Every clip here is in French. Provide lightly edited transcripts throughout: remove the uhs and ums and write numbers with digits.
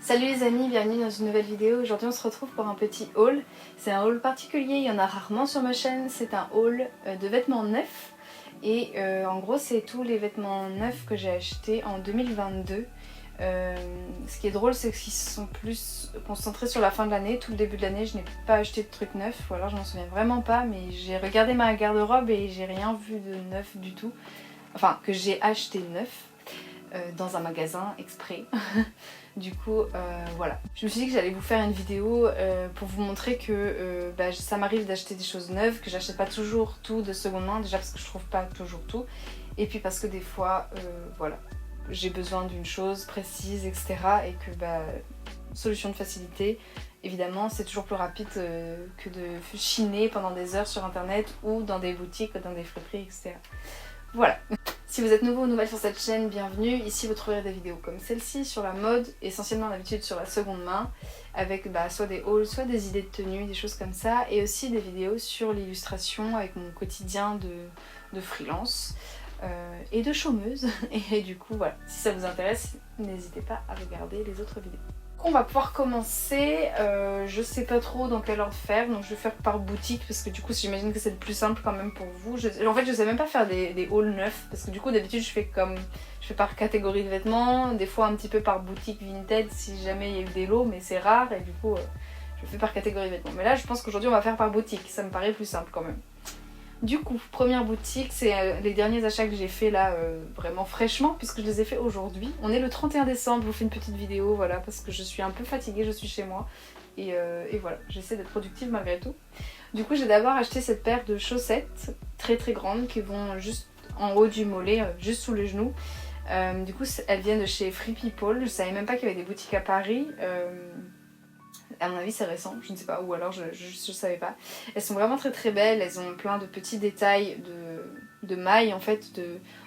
Salut les amis, bienvenue dans une nouvelle vidéo. Aujourd'hui on se retrouve pour un petit haul. C'est un haul particulier, il y en a rarement sur ma chaîne. C'est un haul de vêtements neufs. Et en gros c'est tous les vêtements neufs que j'ai achetés en 2022. Ce qui est drôle c'est qu'ils sont plus concentrés sur la fin de l'année. Tout le début de l'année je n'ai pas acheté de trucs neufs. Ou alors je m'en souviens vraiment pas. Mais j'ai regardé ma garde-robe et j'ai rien vu de neuf du tout. Enfin que j'ai acheté neuf. Dans un magasin exprès. Du coup voilà, je me suis dit que j'allais vous faire une vidéo pour vous montrer que ça m'arrive d'acheter des choses neuves, que j'achète pas toujours tout de seconde main, déjà parce que je trouve pas toujours tout, et puis parce que des fois voilà, j'ai besoin d'une chose précise, etc. Et que solution de facilité, évidemment c'est toujours plus rapide que de chiner pendant des heures sur internet ou dans des boutiques, dans des friperies, etc. Voilà. Si vous êtes nouveau ou nouvelle sur cette chaîne, bienvenue. Ici vous trouverez des vidéos comme celle-ci sur la mode, essentiellement d'habitude sur la seconde main, avec soit des hauls, soit des idées de tenue, des choses comme ça, et aussi des vidéos sur l'illustration avec mon quotidien de freelance et de chômeuse. Et du coup voilà, si ça vous intéresse, n'hésitez pas à regarder les autres vidéos. On va pouvoir commencer, je sais pas trop dans quel ordre faire, donc je vais faire par boutique parce que du coup j'imagine que c'est le plus simple quand même pour vous. En fait je sais même pas faire des hauls neufs parce que du coup d'habitude je fais par catégorie de vêtements, des fois un petit peu par boutique vintage si jamais il y a eu des lots, mais c'est rare et du coup je fais par catégorie de vêtements. Mais là je pense qu'aujourd'hui on va faire par boutique, ça me paraît plus simple quand même. Du coup, première boutique, c'est les derniers achats que j'ai fait là vraiment fraîchement puisque je les ai fait aujourd'hui. On est le 31 décembre, je vous fais une petite vidéo voilà, parce que je suis un peu fatiguée, je suis chez moi et voilà, j'essaie d'être productive malgré tout. Du coup, j'ai d'abord acheté cette paire de chaussettes très très grandes qui vont juste en haut du mollet, juste sous les genoux. Du coup, elles viennent de chez Free People, je savais même pas qu'il y avait des boutiques à Paris. À mon avis c'est récent, je ne sais pas, ou alors je savais pas. Elles sont vraiment très très belles, elles ont plein de petits détails de mailles en fait,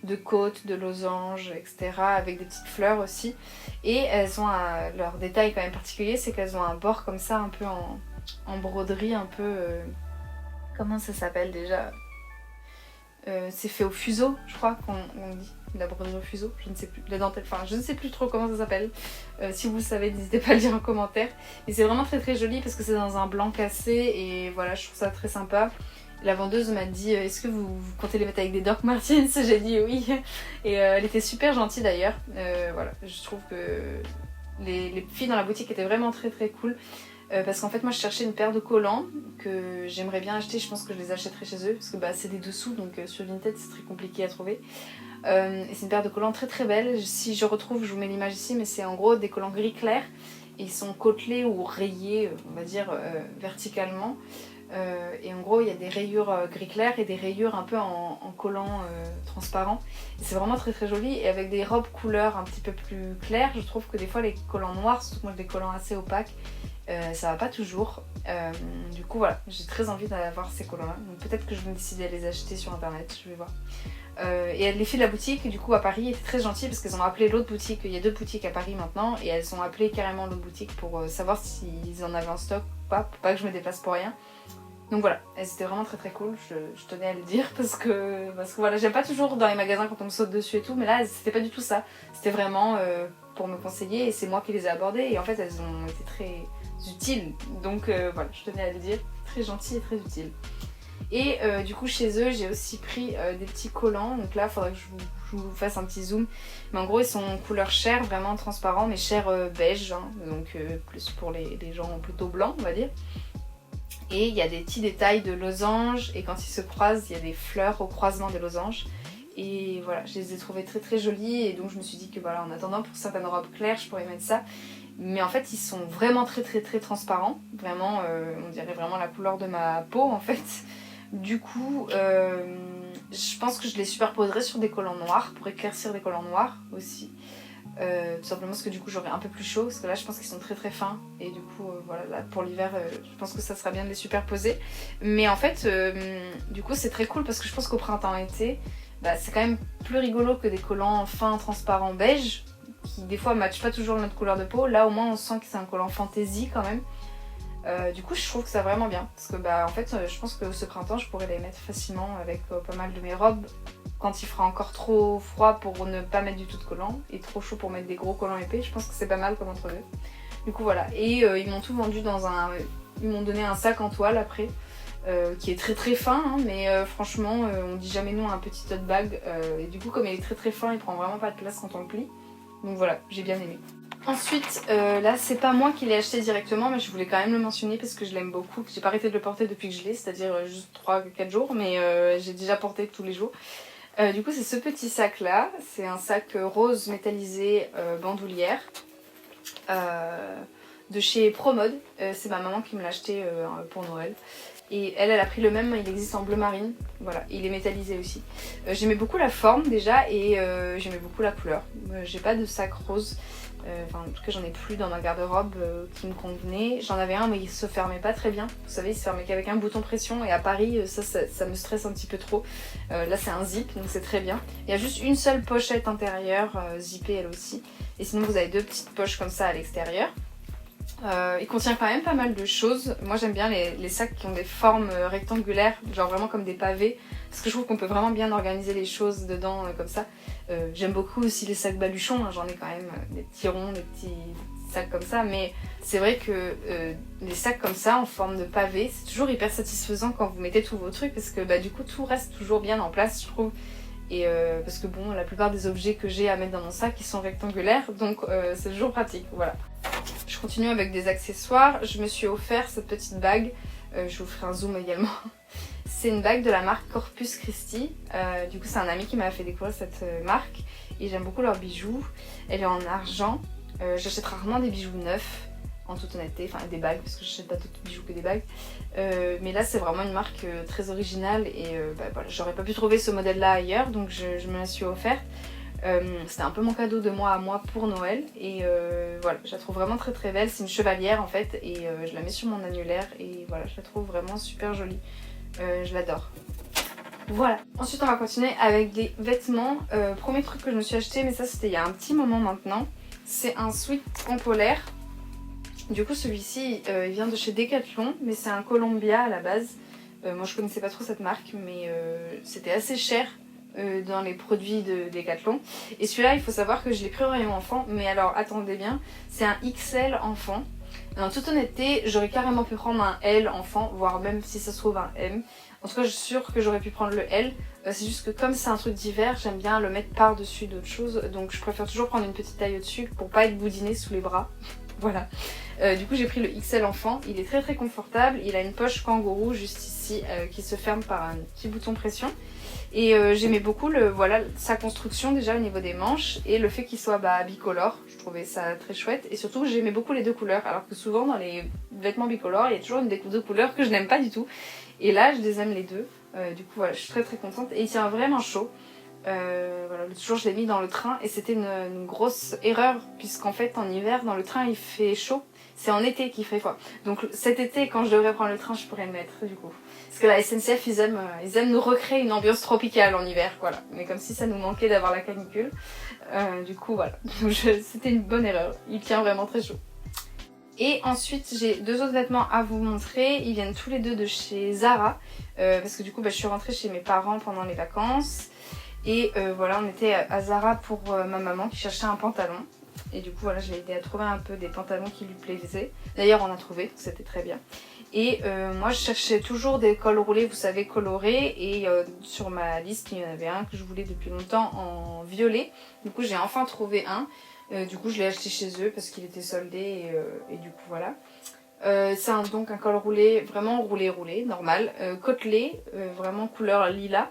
de côtes, de losanges, etc. avec des petites fleurs aussi. Et elles ont leur détail quand même particulier, c'est qu'elles ont un bord comme ça un peu en broderie, un peu... comment ça s'appelle déjà? C'est fait au fuseau, je crois qu'on dit. La broderie au fuseau, je ne sais plus. La dentelle, enfin je ne sais plus trop comment ça s'appelle. Si vous le savez, n'hésitez pas à le dire en commentaire. Et c'est vraiment très très joli parce que c'est dans un blanc cassé et voilà, je trouve ça très sympa. La vendeuse m'a dit est-ce que vous comptez les mettre avec des Doc Martens? J'ai dit oui. Et elle était super gentille d'ailleurs. Voilà, je trouve que les filles dans la boutique étaient vraiment très très cool. Parce qu'en fait moi je cherchais une paire de collants que j'aimerais bien acheter, je pense que je les achèterai chez eux parce que c'est des dessous donc sur Vinted c'est très compliqué à trouver. Et c'est une paire de collants très très belle, si je retrouve je vous mets l'image ici, mais c'est en gros des collants gris clair et ils sont côtelés ou rayés on va dire verticalement. Et en gros il y a des rayures gris clair et des rayures un peu en collant transparent. Et c'est vraiment très très joli et avec des robes couleurs un petit peu plus claires, je trouve que des fois les collants noirs, surtout que moi j'ai des collants assez opaques, ça va pas toujours. Du coup voilà, j'ai très envie d'avoir ces collants là, donc peut-être que je vais me décider à les acheter sur internet, je vais voir. Et les filles de la boutique du coup à Paris étaient très gentilles parce qu'elles ont appelé l'autre boutique, il y a 2 boutiques à Paris maintenant, et elles ont appelé carrément l'autre boutique pour savoir s'ils en avaient en stock ou pas, pour pas que je me déplace pour rien. Donc voilà, elles étaient vraiment très très cool, je tenais à le dire parce que voilà, j'aime pas toujours dans les magasins quand on me saute dessus et tout, mais là c'était pas du tout ça, c'était vraiment pour me conseiller et c'est moi qui les ai abordées et en fait elles ont été très utiles, donc voilà, je tenais à le dire, très gentil et très utile. Et du coup chez eux j'ai aussi pris des petits collants, donc là il faudrait que je vous fasse un petit zoom, mais en gros ils sont couleur chair, vraiment transparent, mais chair beige, hein, donc plus pour les gens plutôt blancs on va dire. Et il y a des petits détails de losanges et quand ils se croisent il y a des fleurs au croisement des losanges. Et voilà, je les ai trouvés très très jolis et donc je me suis dit que voilà, en attendant pour certaines robes claires je pourrais mettre ça. Mais en fait ils sont vraiment très très très transparents, vraiment on dirait vraiment la couleur de ma peau en fait. Du coup je pense que je les superposerai sur des collants noirs pour éclaircir des collants noirs aussi. Tout simplement parce que du coup j'aurai un peu plus chaud parce que là je pense qu'ils sont très très fins et du coup voilà, là pour l'hiver je pense que ça sera bien de les superposer, mais en fait du coup c'est très cool parce que je pense qu'au printemps-été c'est quand même plus rigolo que des collants fins transparents beige qui des fois matchent pas toujours notre couleur de peau. Là au moins on sent que c'est un collant fantaisie quand même. Du coup je trouve que ça vraiment bien parce que bah en fait je pense que ce printemps je pourrais les mettre facilement avec pas mal de mes robes quand il fera encore trop froid pour ne pas mettre du tout de collants et trop chaud pour mettre des gros collants épais. Je pense que c'est pas mal comme entre deux. Du coup voilà, et ils m'ont tout vendu dans un... Ils m'ont donné un sac en toile après qui est très très fin hein, mais franchement on dit jamais non à un petit tote bag et du coup comme il est très très fin il prend vraiment pas de place quand on le plie. Donc voilà, j'ai bien aimé. Ensuite, là c'est pas moi qui l'ai acheté directement mais je voulais quand même le mentionner parce que je l'aime beaucoup, que j'ai pas arrêté de le porter depuis que je l'ai, c'est-à-dire juste 3-4 jours mais j'ai déjà porté tous les jours. Du coup c'est ce petit sac là, c'est un sac rose métallisé bandoulière de chez Promode, c'est ma maman qui me l'a acheté pour Noël. Et elle a pris le même, il existe en bleu marine, voilà, il est métallisé aussi. J'aimais beaucoup la forme déjà et j'aimais beaucoup la couleur. J'ai pas de sac rose, enfin en tout cas j'en ai plus dans ma garde-robe qui me convenait. J'en avais un mais il se fermait pas très bien, vous savez il se fermait qu'avec un bouton pression et à Paris ça me stresse un petit peu trop. Là c'est un zip donc c'est très bien. Il y a juste une seule pochette intérieure, zippée elle aussi. Et sinon vous avez deux petites poches comme ça à l'extérieur. Il contient quand même pas mal de choses. Moi j'aime bien les sacs qui ont des formes rectangulaires, genre vraiment comme des pavés, parce que je trouve qu'on peut vraiment bien organiser les choses dedans comme ça. J'aime beaucoup aussi les sacs baluchons, hein. J'en ai quand même des petits ronds, des petits sacs comme ça, mais c'est vrai que les sacs comme ça en forme de pavé, c'est toujours hyper satisfaisant quand vous mettez tous vos trucs, parce que bah, du coup tout reste toujours bien en place je trouve. Et parce que bon, la plupart des objets que j'ai à mettre dans mon sac ils sont rectangulaires, donc c'est toujours pratique, voilà. Je continue avec des accessoires. Je me suis offert cette petite bague. Je vous ferai un zoom également. C'est une bague de la marque Corpus Christi. Du coup, c'est un ami qui m'a fait découvrir cette marque. Et j'aime beaucoup leurs bijoux. Elle est en argent. J'achète rarement des bijoux neufs, en toute honnêteté. Enfin, des bagues, parce que j'achète pas d'autres bijoux que des bagues. Mais là, c'est vraiment une marque très originale. Et bah, voilà, j'aurais pas pu trouver ce modèle-là ailleurs. Donc, je me la suis offerte. C'était un peu mon cadeau de moi à moi pour Noël et voilà, je la trouve vraiment très très belle, c'est une chevalière en fait et je la mets sur mon annulaire et voilà, je la trouve vraiment super jolie, je l'adore. Voilà, ensuite on va continuer avec des vêtements. Premier truc que je me suis acheté, mais ça c'était il y a un petit moment maintenant, c'est un sweat en polaire. Du coup celui-ci il vient de chez Decathlon, mais c'est un Columbia à la base. Moi je connaissais pas trop cette marque mais c'était assez cher dans les produits de Decathlon. Et celui-là, il faut savoir que je l'ai pris au rayon enfant, mais alors attendez bien, c'est un XL enfant. En toute honnêteté, j'aurais carrément pu prendre un L enfant, voire même si ça se trouve un M. En tout cas, je suis sûre que j'aurais pu prendre le L. C'est juste que comme c'est un truc d'hiver, j'aime bien le mettre par-dessus d'autres choses. Donc je préfère toujours prendre une petite taille au-dessus pour pas être boudiné sous les bras. Voilà. Du coup, j'ai pris le XL enfant. Il est très très confortable. Il a une poche kangourou juste ici qui se ferme par un petit bouton pression. Et j'aimais beaucoup voilà, sa construction déjà au niveau des manches et le fait qu'il soit bicolore, je trouvais ça très chouette et surtout j'aimais beaucoup les deux couleurs alors que souvent dans les vêtements bicolores il y a toujours une des deux couleurs que je n'aime pas du tout et là je les aime les deux, du coup voilà, je suis très très contente et il tient vraiment chaud. Voilà, l'autre jour je l'ai mis dans le train et c'était une grosse erreur puisqu'en fait en hiver dans le train il fait chaud, c'est en été qu'il fait froid. Donc cet été quand je devrais prendre le train je pourrais le mettre du coup. Parce que la SNCF ils aiment nous recréer une ambiance tropicale en hiver, voilà. Mais comme si ça nous manquait d'avoir la canicule. Du coup voilà, c'était une bonne erreur, il tient vraiment très chaud. Et ensuite j'ai deux autres vêtements à vous montrer, ils viennent tous les deux de chez Zara. Parce que du coup je suis rentrée chez mes parents pendant les vacances. Et voilà, on était à Zara pour ma maman qui cherchait un pantalon. Et du coup voilà, je l'ai aidé à trouver un peu des pantalons qui lui plaisaient. D'ailleurs on a trouvé, c'était très bien. Et moi je cherchais toujours des cols roulés, vous savez, colorés. Et sur ma liste il y en avait un que je voulais depuis longtemps en violet. Du coup j'ai enfin trouvé un. Du coup je l'ai acheté chez eux parce qu'il était soldé et du coup voilà. C'est donc un col roulé, vraiment roulé, normal. Côtelé, vraiment couleur lilas.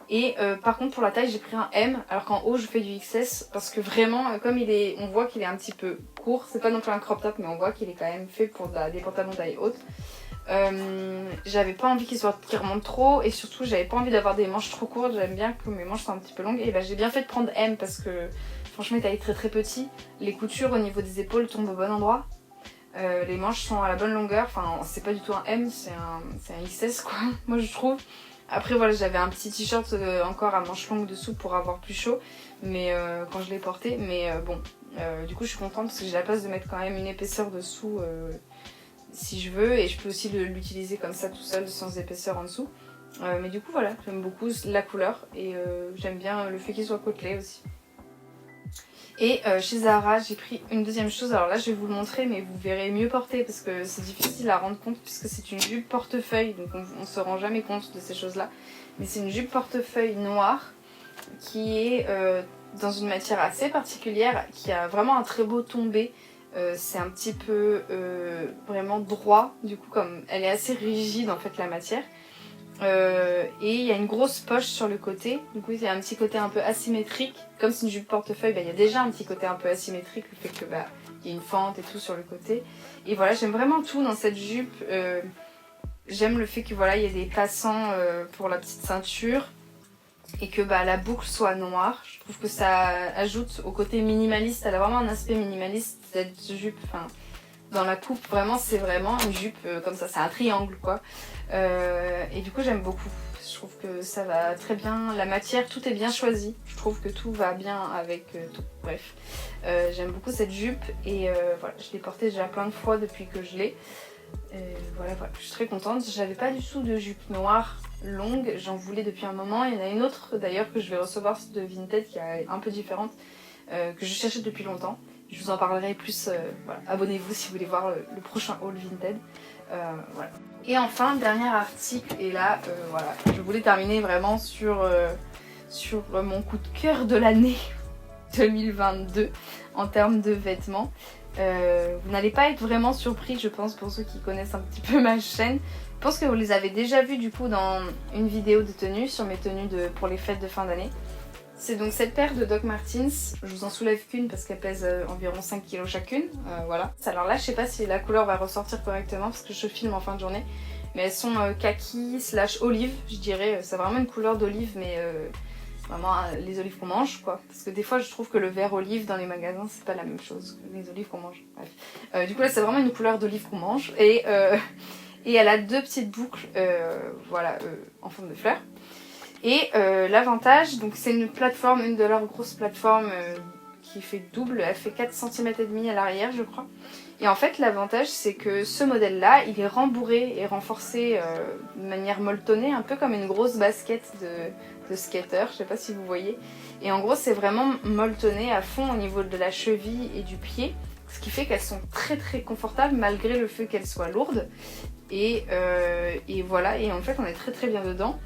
Et par contre pour la taille j'ai pris un M alors qu'en haut je fais du XS parce que vraiment comme on voit qu'il est un petit peu court, c'est pas non plus un crop top mais on voit qu'il est quand même fait pour des pantalons taille haute. J'avais pas envie qu'il remonte trop et surtout j'avais pas envie d'avoir des manches trop courtes, j'aime bien que mes manches soient un petit peu longues et j'ai bien fait de prendre M parce que franchement il taille très très petit, les coutures au niveau des épaules tombent au bon endroit. Les manches sont à la bonne longueur, enfin c'est pas du tout un M, c'est un XS quoi, moi je trouve. Après voilà, j'avais un petit t-shirt encore à manches longues dessous pour avoir plus chaud, mais quand je l'ai porté, mais bon, du coup je suis contente parce que j'ai la place de mettre quand même une épaisseur dessous si je veux, et je peux aussi l'utiliser comme ça tout seul sans épaisseur en dessous. Mais du coup voilà, j'aime beaucoup la couleur et j'aime bien le fait qu'il soit côtelé aussi. Et chez Zara j'ai pris une deuxième chose, alors là je vais vous le montrer mais vous verrez mieux porter parce que c'est difficile à rendre compte puisque c'est une jupe portefeuille, donc on se rend jamais compte de ces choses là. Mais c'est une jupe portefeuille noire qui est dans une matière assez particulière, qui a vraiment un très beau tombé. C'est un petit peu vraiment droit, du coup comme elle est assez rigide en fait la matière. Et il y a une grosse poche sur le côté, du coup il y a un petit côté un peu asymétrique, comme c'est une jupe portefeuille, il y a déjà un petit côté un peu asymétrique, le fait que il y a une fente et tout sur le côté. Et voilà, j'aime vraiment tout dans cette jupe. J'aime le fait que voilà, il y ait des passants pour la petite ceinture et que la boucle soit noire. Je trouve que ça ajoute au côté minimaliste. Elle a vraiment un aspect minimaliste cette jupe. Enfin, dans la coupe, vraiment, c'est vraiment une jupe comme ça. C'est un triangle quoi. Et du coup, j'aime beaucoup. Je trouve que ça va très bien. La matière, tout est bien choisi. Je trouve que tout va bien avec tout. Bref, j'aime beaucoup cette jupe et voilà, je l'ai portée déjà plein de fois depuis que je l'ai. Voilà, je suis très contente. J'avais pas du tout de jupe noire longue, j'en voulais depuis un moment. Il y en a une autre d'ailleurs que je vais recevoir de Vinted qui est un peu différente, que je cherchais depuis longtemps. Je vous en parlerai plus, voilà. Abonnez-vous si vous voulez voir le prochain haul Vinted. Voilà. Et enfin, dernier article, et là, voilà, je voulais terminer vraiment sur mon coup de cœur de l'année 2022 en termes de vêtements. Vous n'allez pas être vraiment surpris, je pense, pour ceux qui connaissent un petit peu ma chaîne. Je pense que vous les avez déjà vus du coup dans une vidéo de tenue sur mes tenues pour les fêtes de fin d'année. C'est donc cette paire de Doc Martens, je vous en soulève qu'une parce qu'elle pèse environ 5 kg chacune, voilà. Alors là je sais pas si la couleur va ressortir correctement parce que je filme en fin de journée, mais elles sont kaki / olive, je dirais, c'est vraiment une couleur d'olive mais vraiment les olives qu'on mange quoi, parce que des fois je trouve que le vert olive dans les magasins c'est pas la même chose que les olives qu'on mange, bref. Du coup là c'est vraiment une couleur d'olive qu'on mange et elle a deux petites boucles voilà, en forme de fleurs. Et l'avantage, donc c'est une plateforme, une de leurs grosses plateformes qui fait double, elle fait 4 cm et demi à l'arrière je crois. Et en fait l'avantage c'est que ce modèle là il est rembourré et renforcé de manière molletonnée, un peu comme une grosse basket de skater, je sais pas si vous voyez. Et en gros c'est vraiment molletonné à fond au niveau de la cheville et du pied, ce qui fait qu'elles sont très très confortables malgré le fait qu'elles soient lourdes. Et voilà, et en fait on est très très bien dedans.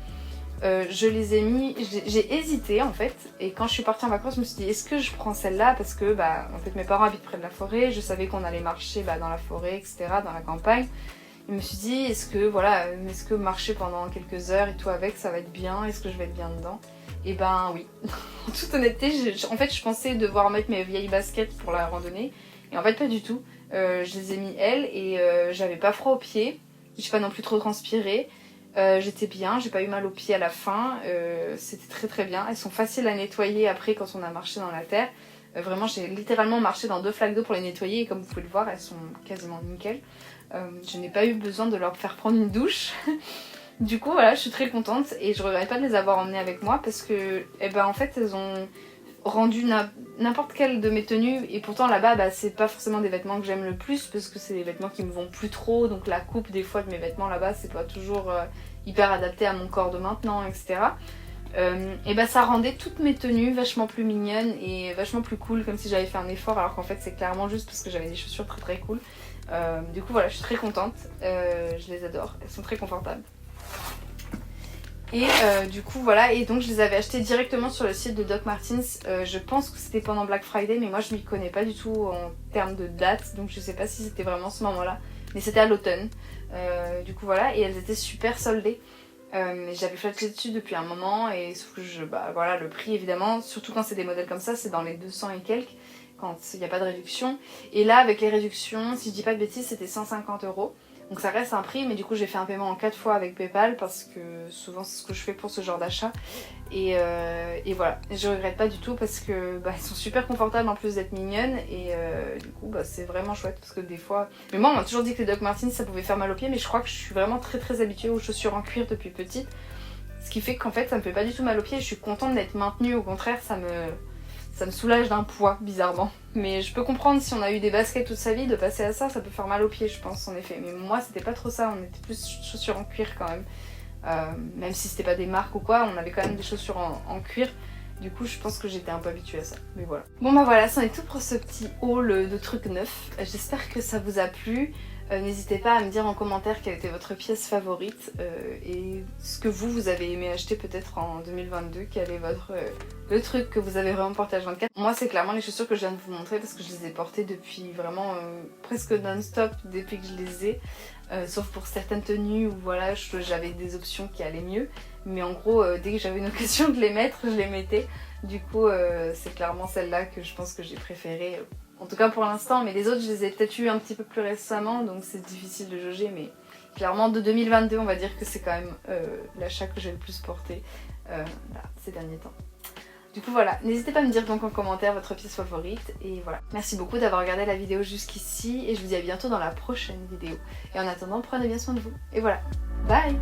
Je les ai mis, j'ai hésité en fait, et quand je suis partie en vacances je me suis dit est-ce que je prends celle-là parce que en fait mes parents habitent près de la forêt, je savais qu'on allait marcher dans la forêt etc, dans la campagne. Je me suis dit est-ce que marcher pendant quelques heures et tout avec ça va être bien, est-ce que je vais être bien dedans? Et oui, en toute honnêteté en fait je pensais devoir mettre mes vieilles baskets pour la randonnée et en fait pas du tout. Je les ai mis elles et j'avais pas froid aux pieds, j'ai pas non plus trop transpiré. J'étais bien, j'ai pas eu mal aux pieds à la fin, c'était très très bien. Elles sont faciles à nettoyer après quand on a marché dans la terre. Vraiment j'ai littéralement marché dans 2 flaques d'eau pour les nettoyer et comme vous pouvez le voir elles sont quasiment nickel. Je n'ai pas eu besoin de leur faire prendre une douche. Du coup voilà, je suis très contente et je regrette pas de les avoir emmenées avec moi parce que en fait elles ont rendu n'importe quelle de mes tenues et pourtant là-bas c'est pas forcément des vêtements que j'aime le plus parce que c'est des vêtements qui me vont plus trop, donc la coupe des fois de mes vêtements là-bas c'est pas toujours hyper adapté à mon corps de maintenant etc. Ça rendait toutes mes tenues vachement plus mignonnes et vachement plus cool, comme si j'avais fait un effort alors qu'en fait c'est clairement juste parce que j'avais des chaussures très très cool. Du coup voilà, je suis très contente, je les adore, elles sont très confortables. Et du coup voilà, et donc je les avais achetées directement sur le site de Doc Martens. Je pense que c'était pendant Black Friday mais moi je m'y connais pas du tout en termes de date, donc je sais pas si c'était vraiment ce moment là, mais c'était à l'automne. Du coup voilà, et elles étaient super soldées. J'avais flashé dessus depuis un moment et sauf que voilà, le prix évidemment, surtout quand c'est des modèles comme ça, c'est dans les 200 et quelques quand il n'y a pas de réduction. Et là avec les réductions, si je dis pas de bêtises, c'était 150 €. Donc ça reste un prix, mais du coup j'ai fait un paiement en 4 fois avec PayPal parce que souvent c'est ce que je fais pour ce genre d'achat. Et voilà, je regrette pas du tout parce que elles sont super confortables en plus d'être mignonnes et du coup c'est vraiment chouette parce que des fois... Mais moi on m'a toujours dit que les Doc Martens ça pouvait faire mal aux pieds, mais je crois que je suis vraiment très très habituée aux chaussures en cuir depuis petite. Ce qui fait qu'en fait ça me fait pas du tout mal aux pieds, je suis contente d'être maintenue, au contraire ça ça me soulage d'un poids bizarrement. Mais je peux comprendre si on a eu des baskets toute sa vie, de passer à ça, ça peut faire mal aux pieds je pense en effet. Mais moi c'était pas trop ça, on était plus chaussures en cuir quand même. Même si c'était pas des marques ou quoi, on avait quand même des chaussures en cuir. Du coup je pense que j'étais un peu habituée à ça, mais voilà. Bon bah voilà, c'en est tout pour ce petit haul de trucs neufs. J'espère que ça vous a plu. N'hésitez pas à me dire en commentaire quelle était votre pièce favorite et ce que vous avez aimé acheter peut-être en 2022, quel est le truc que vous avez vraiment porté à 24. Moi c'est clairement les chaussures que je viens de vous montrer parce que je les ai portées depuis vraiment presque non-stop depuis que je les ai. Sauf pour certaines tenues où voilà, j'avais des options qui allaient mieux. Mais en gros, dès que j'avais une occasion de les mettre, je les mettais. Du coup, c'est clairement celle-là que je pense que j'ai préférée. En tout cas pour l'instant, mais les autres, je les ai peut-être eu un petit peu plus récemment, donc c'est difficile de jauger. Mais clairement, de 2022, on va dire que c'est quand même l'achat que j'ai le plus porté là, ces derniers temps. Du coup voilà, n'hésitez pas à me dire donc en commentaire votre pièce favorite et voilà. Merci beaucoup d'avoir regardé la vidéo jusqu'ici et je vous dis à bientôt dans la prochaine vidéo. Et en attendant, prenez bien soin de vous. Et voilà, bye!